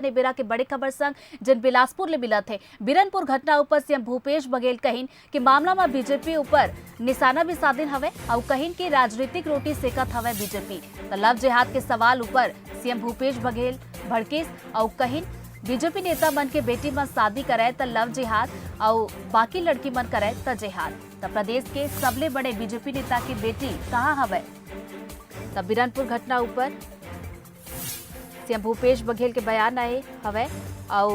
बेरा के बड़े खबर संग जिन बिलासपुर ले मिला थे बिरनपुर घटना ऊपर सीएम भूपेश बघेल कहिन कि मामला में बीजेपी ऊपर निशाना भी साधिन हवे और कहिन की राजनीतिक रोटी सेकत हवे बीजेपी। तो लव जिहाद के सवाल ऊपर सीएम भूपेश बघेल भड़केस और कहिन बीजेपी नेता मन के बेटी में शादी करे तो लव जिहाद और बाकी लड़की मन करे तो जिहाद। तो प्रदेश के सबले बड़े बीजेपी नेता की बेटी कहाँ हवे। तब बिरनपुर घटना ऊपर सीएम भूपेश बघेल के बयान आए हवे और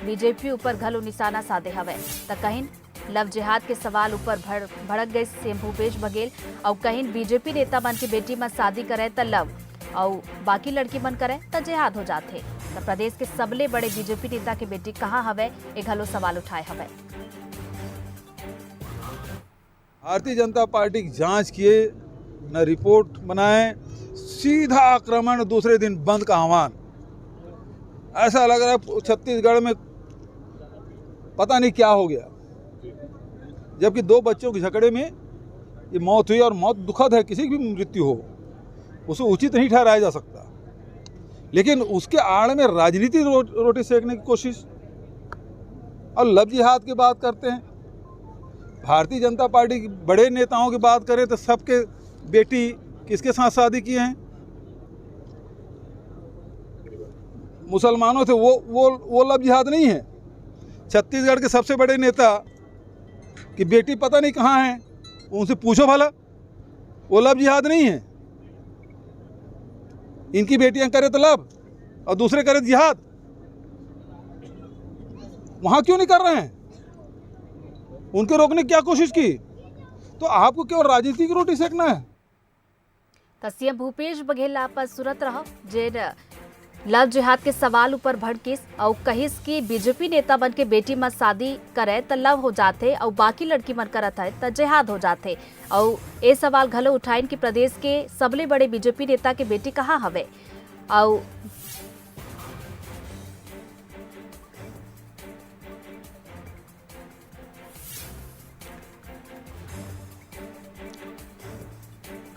बीजेपी ऊपर घलो निशाना साधे हवे। तो कहीं लव जिहाद के सवाल ऊपर भड़क गए सीएम भूपेश बघेल और कहीं बीजेपी नेता मन की बेटी में शादी करे तो लव और बाकी लड़की मन करे तो जिहाद हो जाते। तो प्रदेश के सबले बड़े बीजेपी नेता की बेटी कहाँ हवे एक घलो सवाल उठाए हवे। भारतीय जनता पार्टी की जांच किए न रिपोर्ट बनाए, सीधा आक्रमण, दूसरे दिन बंद का आह्वान। ऐसा लग रहा है छत्तीसगढ़ में पता नहीं क्या हो गया, जबकि 2 बच्चों के झगड़े में ये मौत हुई और मौत दुखद है, किसी की भी मृत्यु हो उसे उचित नहीं ठहराया जा सकता, लेकिन उसके आड़ में राजनीति रोटी सेकने की कोशिश। और लव जिहाद की बात करते हैं, भारतीय जनता पार्टी के बड़े नेताओं की बात करें तो सबके बेटी किसके साथ शादी किए हैं, मुसलमानों थे, वो लव जिहाद नहीं है। छत्तीसगढ़ के सबसे बड़े नेता की बेटी पता नहीं कहाँ है, उनसे पूछो भला, वो लव जिहाद नहीं है। इनकी बेटियां करे तो लव और दूसरे करे जिहाद, वहां क्यों नहीं कर रहे हैं? उनके रोकने की क्या कोशिश की? तो आपको केवल राजनीति की रोटी सेकना है। तो सीएम भूपेश बघेल आप सुरत रहो जेन लव जिहाद के सवाल ऊपर भड़किस और कहिस की बीजेपी नेता बन के बेटी में शादी करे तो लव हो जाते और बाकी लड़की मन करत है तो जिहाद हो जाते। और ये सवाल घलो उठाइन कि प्रदेश के सबले बड़े बीजेपी नेता के बेटी कहाँ हवे। और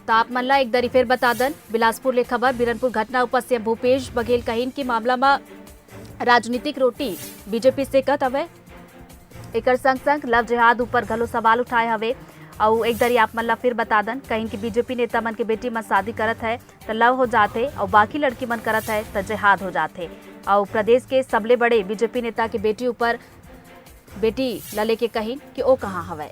तो आप मन ला एक दरी फिर बता दन बिलासपुर ले खबर बिरनपुर घटना ऊपर सीएम भूपेश बघेल कहिन की मामला में राजनीतिक रोटी बीजेपी सेकत हवे। एक संग संग लव जिहाद ऊपर घलो सवाल उठाए हवे और एक दरी आप मन ला फिर बता दन कहिन की बीजेपी नेता मन के बेटी में शादी करत है तो लव हो जाते और बाकी लड़की मन करत है तो जिहाद हो जाते। और प्रदेश के सबले बड़े बीजेपी नेता की बेटी ऊपर बेटी ला लेके कहिन कि ओ कहाँ हवे।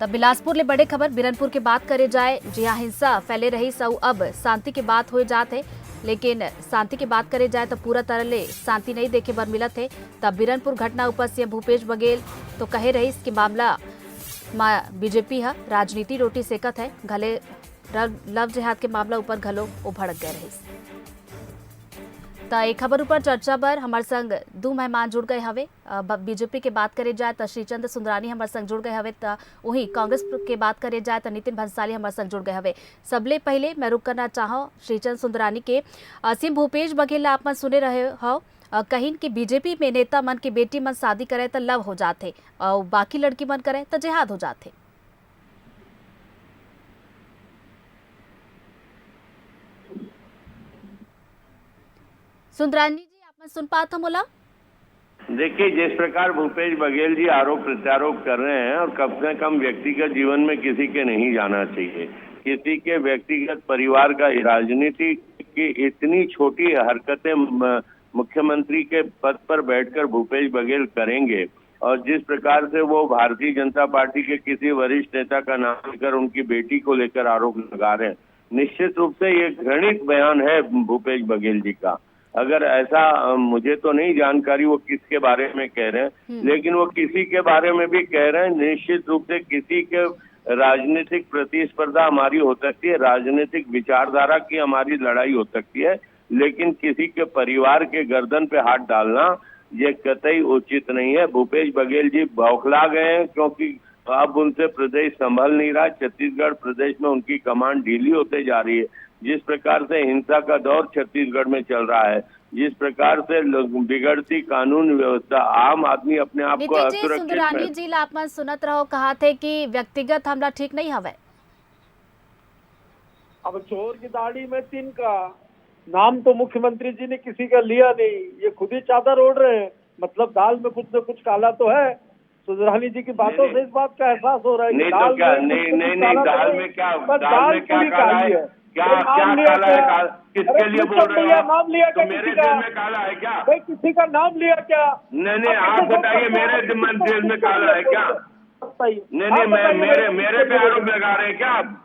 तब बिलासपुर ले बड़े खबर बिरनपुर की बात करे जाए जहाँ हिंसा फैले रही सऊ अब शांति की बात हो जाते, लेकिन शांति की बात करे जाए तो पूरा तरह ले शांति नहीं देखे बर मिलत है। तब बिरनपुर घटना ऊपर सीएम भूपेश बघेल तो कहे रही कि मामला बीजेपी है राजनीति रोटी सेकत है, घले लव जिहाद के मामला ऊपर घलो वो भड़क गए रही। तो एक खबर ऊपर चर्चा पर हमारे संग 2 मेहमान जुड़ गए हवे। बीजेपी के बात करे जाए तो श्रीचंद सुंदरानी हमारे संग जुड़ गए हवे। तो वही कांग्रेस के बात करे जाए तो नितिन भंसाली हमारे संग जुड़ गए हवे। सबले पहले मैं रुक करना चाहो श्रीचंद सुंदरानी के सीएम भूपेश बघेल आप मन सुने रहे हो कहीं कि बीजेपी में नेता मन की बेटी मन शादी करे तो लव हो जाते और बाकी लड़की मन करे तो जिहाद हो जाते। सुंदरानी जी आप सुन पाते हो मोला? देखिए, जिस प्रकार भूपेश बघेल जी आरोप प्रत्यारोप कर रहे हैं और कम से कम व्यक्तिगत जीवन में किसी के नहीं जाना चाहिए, किसी के व्यक्तिगत परिवार का राजनीति की इतनी छोटी हरकतें मुख्यमंत्री के पद पर बैठकर भूपेश बघेल करेंगे और जिस प्रकार से वो भारतीय जनता पार्टी के किसी वरिष्ठ नेता का नाम लेकर उनकी बेटी को लेकर आरोप लगा रहे हैं, निश्चित रूप से ये घृणित बयान है भूपेश बघेल जी का। अगर ऐसा, मुझे तो नहीं जानकारी वो किसके बारे में कह रहे हैं, लेकिन वो किसी के बारे में भी कह रहे हैं, निश्चित रूप से किसी के राजनीतिक प्रतिस्पर्धा हमारी हो सकती है, राजनीतिक विचारधारा की हमारी लड़ाई हो सकती है, लेकिन किसी के परिवार के गर्दन पे हाथ डालना ये कतई उचित नहीं है। भूपेश बघेल जी बौखला गए हैं क्योंकि अब उनसे प्रदेश संभल नहीं रहा। छत्तीसगढ़ प्रदेश में उनकी कमान ढीली होते जा रही है। जिस प्रकार से हिंसा का दौर छत्तीसगढ़ में चल रहा है, जिस प्रकार से बिगड़ती कानून व्यवस्था, आम आदमी अपने आप को असुरक्षित जी आप सुनत रहो कहा थे कि व्यक्तिगत हमला ठीक नहीं हवे। अब चोर की दाढ़ी में तिनका नाम तो मुख्यमंत्री जी ने किसी का लिया नहीं, ये खुद ही चादर ओढ़ रहे हैं। मतलब दाल में कुछ न कुछ काला तो है। सुधरानी जी की बातों से इस बात का एहसास हो रहा है कि नहीं तो क्या, नहीं दाल में क्या, दाल में क्या काला है, क्या काला है, किसके लिए बोल रहे हो? नाम लिया तो मेरे दिल में काला है क्या? भाई किसी का नाम लिया क्या? नहीं आप बताइए, मेरे दिल में काला है क्या? नहीं मेरे पे आरोप लगा रहे हैं क्या आप?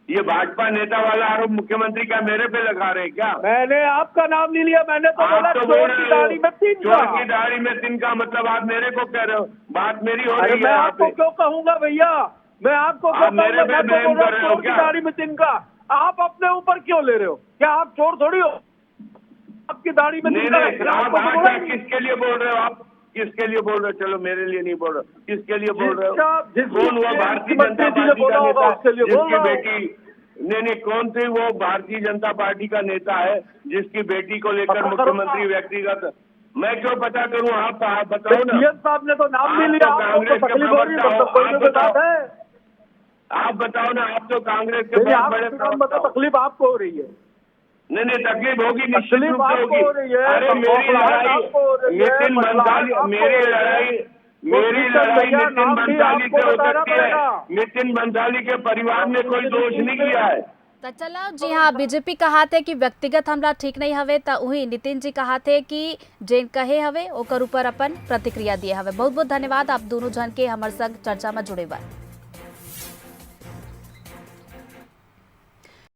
ये भाजपा नेता वाला आरोप मुख्यमंत्री का मेरे पे लगा रहे हैं क्या? मैंने आपका नाम नहीं लिया, मैंने तो बोला चोर की दाढ़ी में तिनका। चोर की दाढ़ी में तिनका मतलब आप मेरे को कह रहे हो, बात मेरी हो रही है। मैं आपको क्यों कहूंगा भैया, मैं आपको क्यों मेरे पे ब्लेम कर रहे हो चोर की दाढ़ी में तिनका? आप अपने ऊपर क्यों ले रहे हो? क्या आप चोर थोड़ी हो? आपकी दाढ़ी में तिनका आप किसके लिए बोल रहे हो? आप किसके लिए बोल रहे हो? चलो मेरे लिए नहीं बोल रहे, किसके लिए बोल रहे हो? कौन हुआ भारतीय जनता पार्टी का नेता जिसकी बेटी, नहीं कौन सी वो भारतीय जनता पार्टी का नेता है जिसकी बेटी को लेकर मुख्यमंत्री व्यक्तिगत, मैं क्यों पता करूं? आप बताओ ना। सीएम साहब ने तो नाम नहीं लिया, कांग्रेस के प्रवक्ता, आप बताओ ना। आप तो कांग्रेस के बहुत बड़े प्रवक्ता हो। तकलीफ आपको हो रही है। नहीं तकलीफ होगी, निश्चित रूप से होगी। अरे मेरी लड़ाई नितिन बंसाली, मेरी लड़ाई नितिन बंसाली से हो सकती है। नितिन बंसाली के परिवार ने कोई दोष नहीं किया है। तो चलो जी हाँ, बीजेपी कहा थे कि व्यक्तिगत हमला ठीक नहीं हवे, तो वही नितिन जी कहा थे कि जेन कहे हवे ओकर ऊपर अपन प्रतिक्रिया दिए हवे। बहुत बहुत धन्यवाद आप दोनों जन के हमारे संग चर्चा में जुड़े बा।